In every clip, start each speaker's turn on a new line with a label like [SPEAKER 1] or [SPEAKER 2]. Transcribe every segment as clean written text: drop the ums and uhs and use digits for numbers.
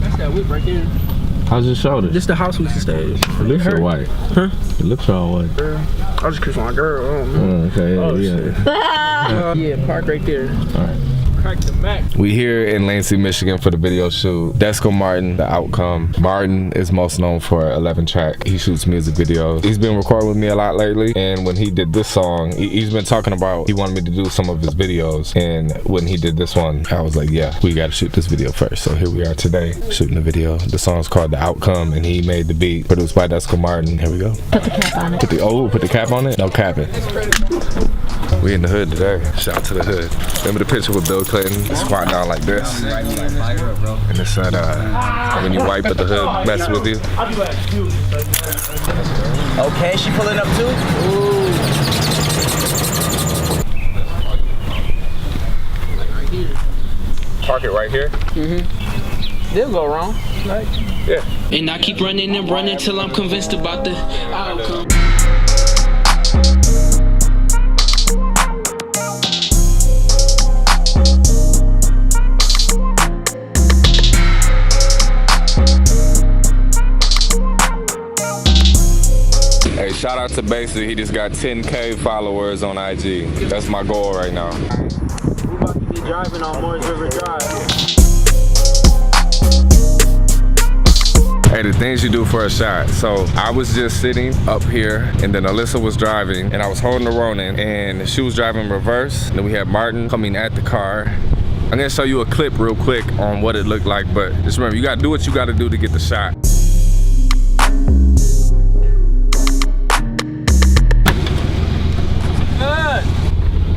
[SPEAKER 1] That's that whip right there.
[SPEAKER 2] How's your shoulder?
[SPEAKER 1] This the house we used to stay at.
[SPEAKER 2] It looks all white.
[SPEAKER 1] Huh?
[SPEAKER 2] It looks all white.
[SPEAKER 1] I just kiss my girl.
[SPEAKER 2] Okay,
[SPEAKER 1] Yeah, park right there.
[SPEAKER 2] Alright.
[SPEAKER 1] Crack the Mac.
[SPEAKER 2] We here in Lansing, Michigan for the video shoot. Desko Martin, the outcome. Martin is most known for 11 track. He shoots music videos. He's been recording with me a lot lately, and when he did this song, he's been talking about he wanted me to do some of his videos, and when he did this one, I was like, yeah, we gotta shoot this video first. So here we are today, shooting the video. The song's called The Outcome, and he made the beat, produced by Desko Martin. Here we go.
[SPEAKER 3] Put the cap on it.
[SPEAKER 2] Put the cap on it? No capping. We in the hood today. Shout out to the hood. Remember the picture with Bill Clinton squatting down like this? And it said, when you wipe at the hood, mess with you.
[SPEAKER 4] Okay, she pulling up too? Ooh.
[SPEAKER 2] Park it right here?
[SPEAKER 1] They'll go wrong. Right?
[SPEAKER 2] Yeah.
[SPEAKER 5] And I keep running and running till I'm convinced about the outcome.
[SPEAKER 2] Hey, shout out to Basic. He just got 10K followers on IG. That's my goal right now.
[SPEAKER 1] We're about to be driving on Morris River Drive.
[SPEAKER 2] Hey, the things you do for a shot. So I was just sitting up here, and then Alyssa was driving, and I was holding the Ronin, and she was driving reverse. And then we had Martin coming at the car. I'm gonna show you a clip real quick on what it looked like, but just remember, you gotta do what you gotta do to get the shot.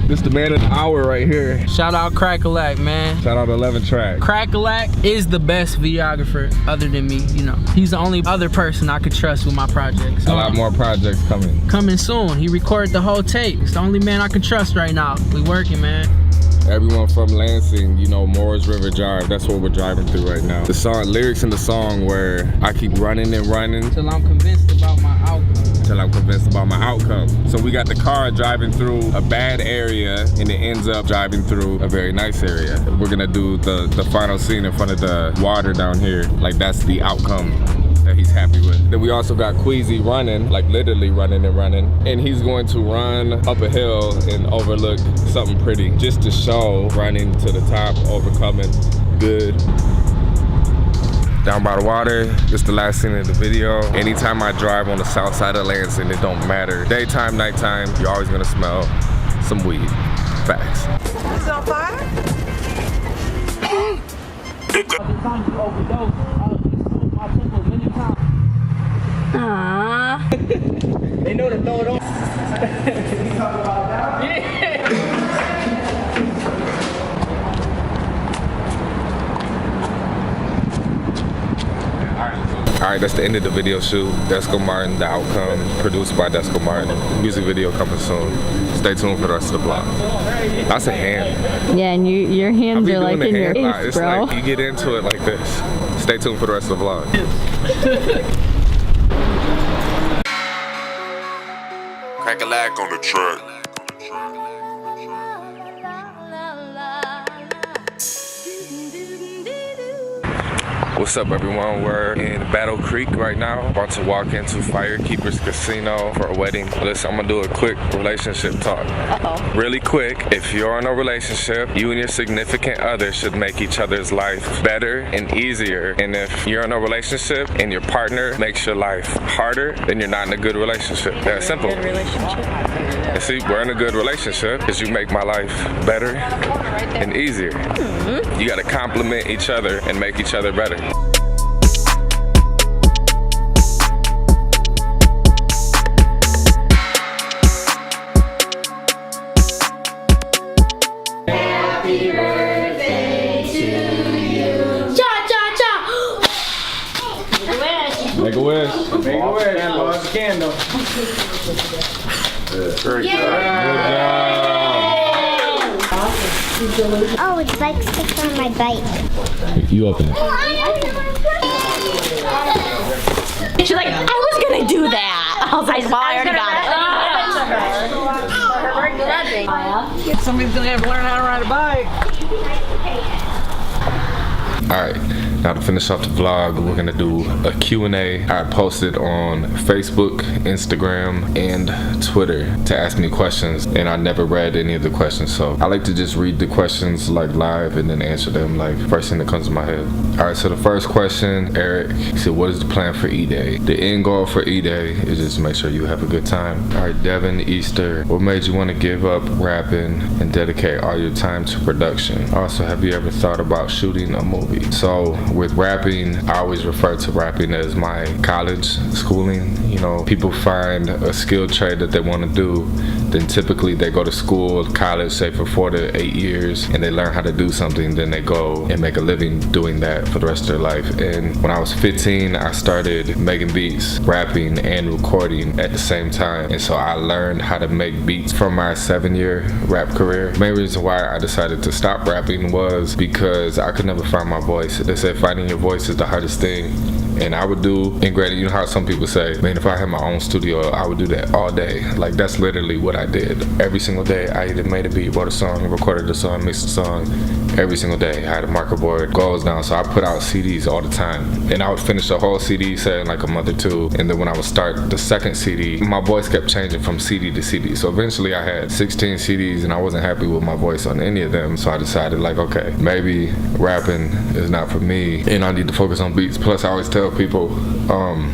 [SPEAKER 2] This the man of the hour right here.
[SPEAKER 1] Shout out CrackaLack, man.
[SPEAKER 2] Shout out 11 track.
[SPEAKER 1] CrackaLack is the best videographer other than me, you know. He's the only other person I could trust with my projects.
[SPEAKER 2] A lot more projects coming.
[SPEAKER 1] Coming soon. He recorded the whole tape. It's the only man I can trust right now. We working, man.
[SPEAKER 2] Everyone from Lansing, you know, Morris River Drive, that's what we're driving through right now. The song, lyrics in the song where I keep running and running
[SPEAKER 1] Till I'm convinced about my outcome.
[SPEAKER 2] till I'm convinced about my outcome. So we got the car driving through a bad area and it ends up driving through a very nice area. We're gonna do the final scene in front of the water down here. Like that's the outcome that he's happy with. Then we also got Queasy running, like literally running and running. And he's going to run up a hill and overlook something pretty just to show running to the top, overcoming good. Down by the water, this is the last scene of the video. Anytime I drive on the south side of Lansing, it don't matter. Daytime, nighttime, you're always gonna smell some weed. Facts.
[SPEAKER 6] Is it on fire?
[SPEAKER 3] Aww.
[SPEAKER 4] They know to throw it on.
[SPEAKER 2] Alright, that's the end of the video shoot. Desko Martin, The Outcome, produced by Desko Martin. Music video coming soon. Stay tuned for the rest of the vlog. That's a hand.
[SPEAKER 3] Yeah, and your hands are like in your face,
[SPEAKER 2] It's
[SPEAKER 3] bro.
[SPEAKER 2] like you get into it like this. Stay tuned for the rest of the vlog.
[SPEAKER 7] CrackaLack on the track.
[SPEAKER 2] What's up, everyone? We're in Battle Creek right now, about to walk into FireKeepers Casino for a wedding. Listen, I'm gonna do a quick relationship talk. Really quick, if you're in a relationship, you and your significant other should make each other's life better and easier. And if you're in a relationship and your partner makes your life harder, then you're not in a good relationship. That's simple. And see, we're in a good relationship because you make my life better and easier. You gotta compliment each other and make each other better.
[SPEAKER 3] Happy birthday to you. Cha cha cha.
[SPEAKER 2] Make a wish.
[SPEAKER 4] Make a wish. Blow out the candle.
[SPEAKER 2] Very good.
[SPEAKER 8] Oh, it's like sticks on my bike.
[SPEAKER 2] You open it.
[SPEAKER 3] She's like, I was gonna do that. I was like, well, I already got it.
[SPEAKER 1] Somebody's gonna have to learn how to ride a bike.
[SPEAKER 2] Alright, now to finish off the vlog, we're gonna do a Q&A I posted on Facebook, Instagram, and Twitter to ask me questions, and I never read any of the questions, so I like to just read the questions like live and then answer them like first thing that comes to my head. Alright, so the first question, Eric, he said, what is the plan for E-Day? The end goal for E-Day is just to make sure you have a good time. Alright, Devin Easter, what made you want to give up rapping and dedicate all your time to production? Also, have you ever thought about shooting a movie? So with rapping, I always refer to rapping as my college schooling. You know, people find a skilled trade that they want to do, then typically they go to school, college, say for 4 to 8 years, and they learn how to do something, then they go and make a living doing that for the rest of their life. And when I was 15, I started making beats, rapping and recording at the same time, and so I learned how to make beats from my 7-year rap career. The main reason why I decided to stop rapping was because I could never find my voice. They say finding your voice is the hardest thing. And I would do, and granted, you know how some people say, man, if I had my own studio, I would do that all day. Like, that's literally what I did. Every single day, I either made a beat, wrote a song, recorded a song, mixed a song. Every single day, I had a marker board, goals down, so I put out CDs all the time. And I would finish the whole CD set in like a month or two. And then when I would start the second CD, my voice kept changing from CD to CD. So eventually I had 16 CDs and I wasn't happy with my voice on any of them. So I decided like, okay, maybe rapping is not for me and I need to focus on beats. Plus I always tell people,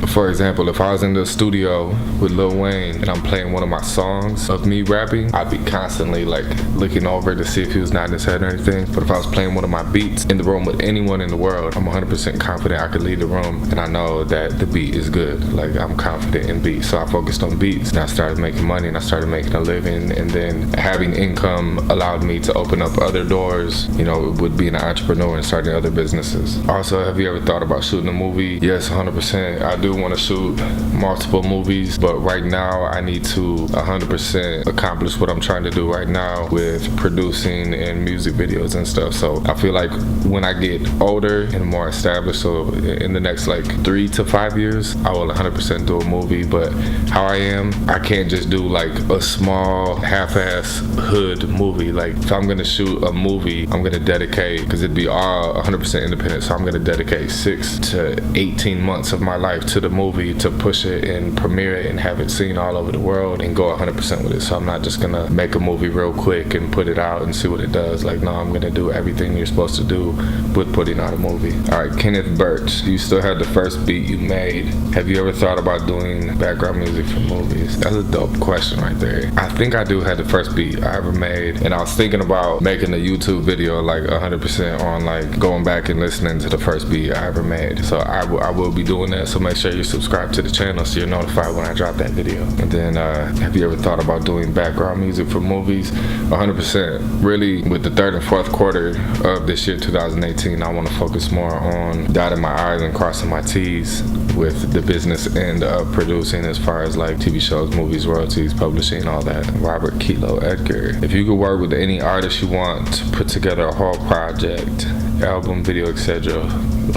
[SPEAKER 2] for example, if I was in the studio with Lil Wayne and I'm playing one of my songs of me rapping, I'd be constantly like looking over to see if he was nodding his head or anything. But if I was playing one of my beats in the room with anyone in the world, I'm 100% confident I could leave the room and I know that the beat is good. Like, I'm confident in beats. So I focused on beats and I started making money and I started making a living, and then having income allowed me to open up other doors, you know, with being an entrepreneur and starting other businesses. Also, have you ever thought about shooting a movie? Yes, 100%. I do want to shoot multiple movies, but right now I need to 100% accomplish what I'm trying to do right now with producing and music videos and stuff. So I feel like when I get older and more established, so in the next like 3 to 5 years, I will 100% do a movie. But how I am, I can't just do like a small half-ass hood movie. Like, if I'm gonna shoot a movie, I'm gonna dedicate, because it'd be all 100% independent, so I'm gonna dedicate 6 to 18 months of my life to the movie to push it and premiere it and have it seen all over the world and go 100% with it. So I'm not just gonna make a movie real quick and put it out and see what it does. Like, no, I'm gonna do everything you're supposed to do with putting out a movie. Alright, Kenneth Birch, you still have the first beat you made. Have you ever thought about doing background music for movies? That's a dope question right there. I think I do have the first beat I ever made, and I was thinking about making a YouTube video like 100% on like going back and listening to the first beat I ever made. So I will be doing that, so make sure you subscribe to the channel so you're notified when I drop that video. And then have you ever thought about doing background music for movies? 100%. Really, with the 3rd and 4th quarter of this year, 2018, I want to focus more on dotting my I's and crossing my T's with the business end of producing, as far as like TV shows, movies, royalties, publishing, all that. Robert Kilo Edgar, if you could work with any artist you want to put together a whole project, album, video, etc.,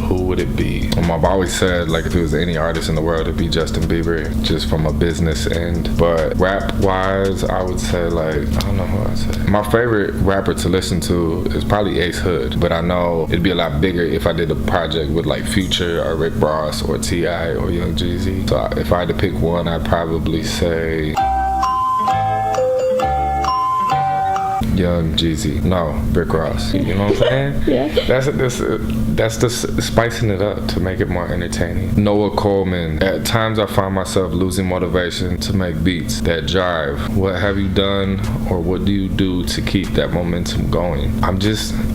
[SPEAKER 2] who would it be? I've always said, like, if it was any artist in the world, it'd be Justin Bieber, just from a business end. But rap wise, I would say, like, I don't know who I'd say. My favorite rapper to listen to is probably Ace Hood, but I know it'd be a lot bigger if I did a project with like Future or Rick Ross or T.I. or Young Jeezy. So if I had to pick one, I'd probably say Young Jeezy. No, Rick Ross. You know what I'm saying? Yeah. That's the spicing it up to make it more entertaining. Noah Coleman. At times I find myself losing motivation to make beats that drive. What have you done, or what do you do to keep that momentum going? I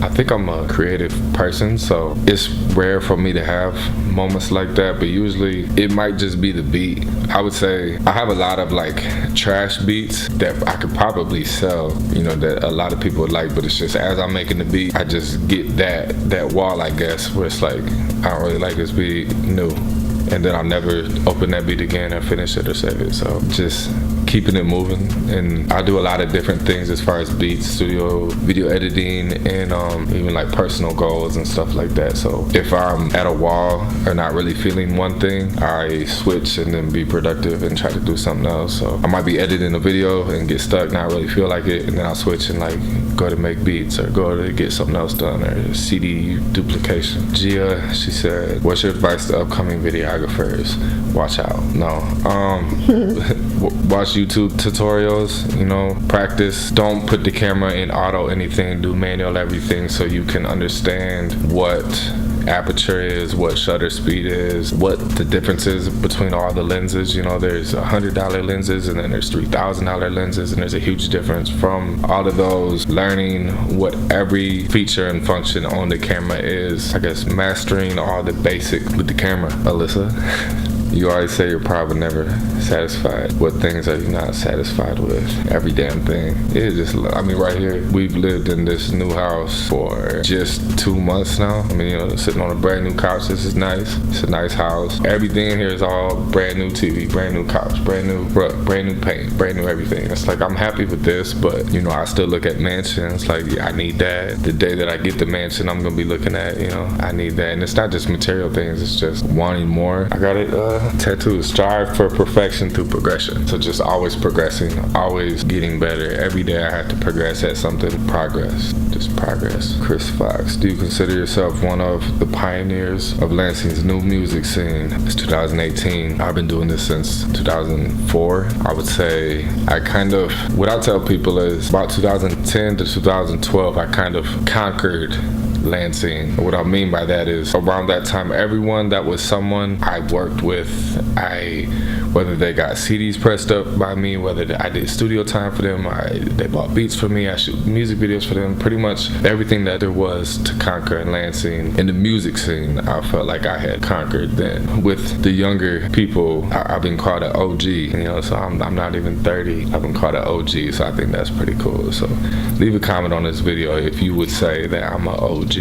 [SPEAKER 2] think I'm a creative person, so it's rare for me to have moments like that, but usually it might just be the beat. I would say I have a lot of like trash beats that I could probably sell, you know, that a lot of people would like, but it's just as I'm making the beat, I just get that wall, I guess, where it's like, I don't really like this beat, new, and then I'll never open that beat again or finish it or save it. So just keeping it moving. And I do a lot of different things as far as beats, studio, video editing, and even like personal goals and stuff like that. So if I'm at a wall or not really feeling one thing, I switch and then be productive and try to do something else. So I might be editing a video and get stuck, not really feel like it, and then I'll switch and like go to make beats or go to get something else done, or CD duplication. Gia, she said, what's your advice to upcoming videographers? Watch out. No. Watch YouTube tutorials, you know, practice. Don't put the camera in auto anything, do manual everything, so you can understand what aperture is, what shutter speed is, what the difference is between all the lenses. You know, there's $100 lenses and then there's $3,000 lenses, and there's a huge difference. From all of those, learning what every feature and function on the camera is, I guess mastering all the basic with the camera. Alyssa, you always say you're probably never satisfied. What things are you not satisfied with? Every damn thing. It's just, I mean, right here, we've lived in this new house for just 2 months now. I mean, you know, sitting on a brand new couch. This is nice. It's a nice house. Everything in here is all brand new TV, brand new couch, brand new rug, brand new paint, brand new everything. It's like, I'm happy with this, but you know, I still look at mansions like, yeah, I need that. The day that I get the mansion, I'm gonna be looking at, you know, I need that. And it's not just material things, it's just wanting more. I got it tattooed. Strive for perfection through progression. So just always progressing, always getting better. Every day I have to progress at something. Progress, just progress. Chris Fox, do you consider yourself one of the pioneers of Lansing's new music scene? It's 2018. I've been doing this since 2004. I would say I kind of, what I tell people is about 2010 to 2012, I kind of conquered Lansing. What I mean by that is, around that time, everyone that was someone I worked with, whether they got CDs pressed up by me, whether I did studio time for them, they bought beats for me, I shoot music videos for them, pretty much everything that there was to conquer in Lansing. In the music scene, I felt like I had conquered then. With the younger people, I've been called an OG, you know, so I'm not even 30. I've been called an OG, so I think that's pretty cool. So leave a comment on this video if you would say that I'm an OG.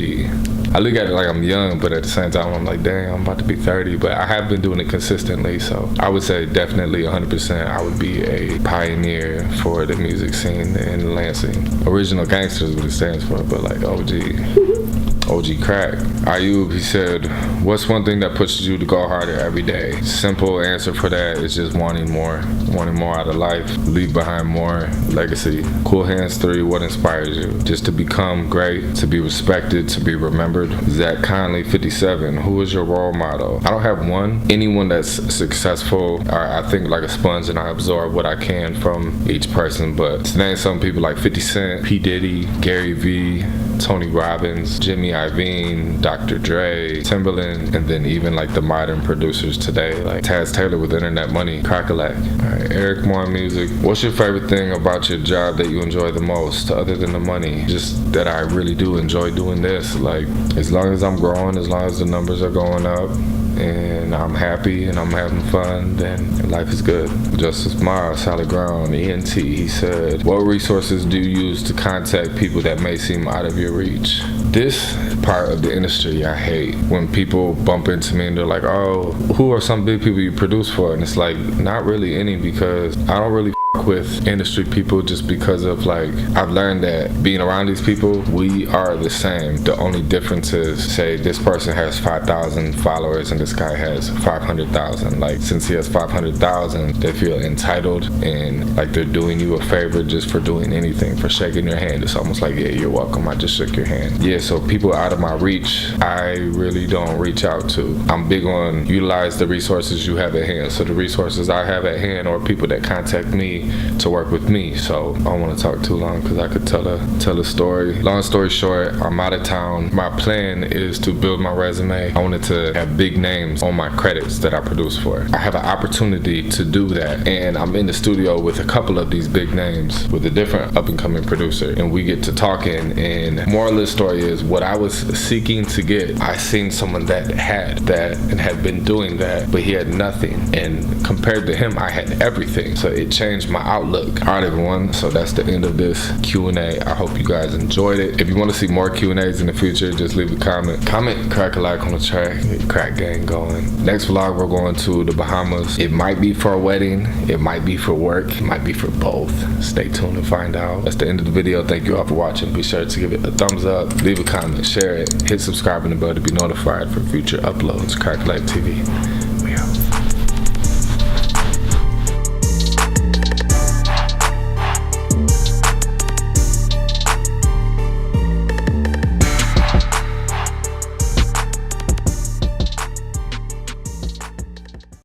[SPEAKER 2] I look at it like I'm young, but at the same time I'm like, dang, I'm about to be 30, but I have been doing it consistently, so I would say definitely 100% I would be a pioneer for the music scene in Lansing. Original Gangsters is what it stands for, but like OG Crack. Ayub, he said, what's one thing that pushes you to go harder every day? Simple answer for that is just wanting more out of life, leave behind more legacy. Cool Hands 3, what inspires you? Just to become great, to be respected, to be remembered. Zach Conley 57, who is your role model? I don't have one. Anyone that's successful, I think like a sponge, and I absorb what I can from each person, but to name some people like 50 Cent, P. Diddy, Gary V, Tony Robbins, Jimmy Iovine, Dr. Dre, Timbaland, and then even like the modern producers today, like Taz Taylor with Internet Money, CrackaLack. Alright, Eric Moore Music. What's your favorite thing about your job that you enjoy the most, other than the money? Just that I really do enjoy doing this. Like, as long as I'm growing, as long as the numbers are going up, and I'm happy and I'm having fun, then life is good. Justice Miles, Solid Ground, ENT, he said, what resources do you use to contact people that may seem out of your reach? This part of the industry I hate, when people bump into me and they're like, oh, who are some big people you produce for? And it's like, not really any, because I don't really with industry people, just because of like, I've learned that being around these people, we are the same. The only difference is, say this person has 5,000 followers and this guy has 500,000. Like, since he has 500,000, they feel entitled and like they're doing you a favor just for doing anything, for shaking your hand. It's almost like, yeah, you're welcome, I just shook your hand. Yeah, so people out of my reach, I really don't reach out to. I'm big on utilize the resources you have at hand. So the resources I have at hand are people that contact me to work with me. So I don't want to talk too long because I could tell a story. Long story short, I'm out of town. My plan is to build my resume. I wanted to have big names on my credits that I produce for. I have an opportunity to do that, and I'm in the studio with a couple of these big names with a different up-and-coming producer, and we get to talking, and moral of the story is, what I was seeking to get, I seen someone that had that and had been doing that, but he had nothing, and compared to him, I had everything. So it changed my outlook. All right, everyone, so that's the end of this Q&A. I hope you guys enjoyed it. If you want to see more Q&As in the future, just leave a comment. Comment CrackaLack on the track. Get Crack Gang going. Next vlog, we're going to the Bahamas. It might be for a wedding. It might be for work. It might be for both. Stay tuned to find out. That's the end of the video. Thank you all for watching. Be sure to give it a thumbs up, leave a comment, share it, hit subscribe and the bell to be notified for future uploads. CrackaLackTV.